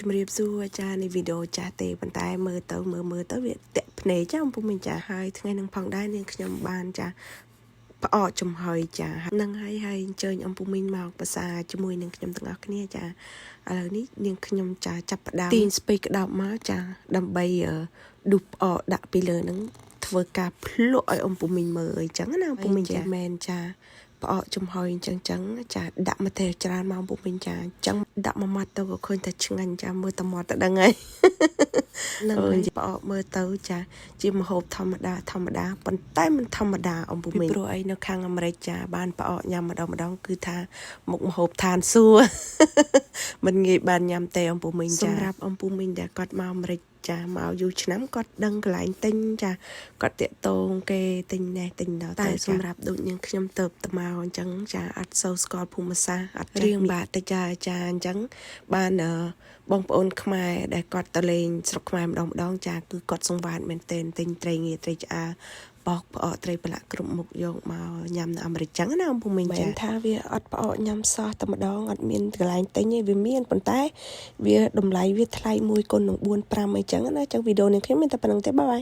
ជំរាបសួរអាចារ្យនៃវីដេអូចាស់ទេប៉ុន្តែមើលទៅវាតាក់ភ្នែកចាអំពុំមានចាហើយថ្ងៃនឹងផងដែរនាងខ្ញុំបានចាផ្អកចំហុយចានឹងហើយអញ្ជើញអំពុំមីងមកភាសាជាមួយនឹងខ្ញុំទាំងអស់គ្នាចាឥឡូវនេះនាងខ្ញុំចាចាប់ផ្ដើមទាញស្ពៃក្តោបមកចាដើម្បីដុបផ្អកដាក់ពីលើនឹងធ្វើការភ្លក់ឲ្យអំពុំមីងមើលអញ្ចឹងណាអំពុំមីងចាមែនចាផ្អកចំហុយអញ្ចឹងចាដាក់មកទេច្រើនមកពុំវិញចាអញ្ចឹងដាក់មួយម៉ាត់ទៅក៏ឃើញតែឆ្ងាញ់ចាមើលតែមាត់ទៅដឹងហើយនឹងផ្អកមើលទៅចាជាម្ហូបធម្មតាប៉ុន្តែមិនធម្មតាអំពុំវិញព្រោះអីនៅខាងអាមេរិកចាបានផ្អកញ៉ាំម្ដងគឺថាមុខម្ហូបឋានសួគ៌មិនងាយបានញ៉ាំទេអំពុំវិញចាសម្រាប់អំពុំវិញដែលគាត់មកអាមេរិកចាមកយូរឆ្នាំគាត់ដឹងកន្លែងទិញចាគាត់តាក់តងគេទិញណេះទិញដល់តែសម្រាប់ដូចនាងខ្ញុំទៅមកអញ្ចឹងចាអត់សូវស្គាល់ភូមិសាស្ត្រអត់រៀងបាត់ទៅចាអាចារ្យអញ្ចឹងបានបងប្អូនខ្មែរដែលគាត់ទៅលេងស្រុកខ្មែរម្ដងចាគឺគាត់សង្វាតមែនទែនទិញត្រីងៀត្រីឆ្អើបោកផ្អកត្រីប្រឡាក់គ្រប់មុខយកមកញ៉ាំនៅអាមេរិកចឹងណាអំពុំមីងចាមិនថាវាអត់ផ្អកញ៉ាំសោះតែម្ដងអត់មានកន្លែងទិញទេវាមានប៉ុន្តែវាតម្លៃវាថ្លៃ1 គុណនឹង 4 5អីចឹងណាចឹងវីដេអូនេះខ្ញុំមានតែប៉ុណ្្នឹងទេបាយ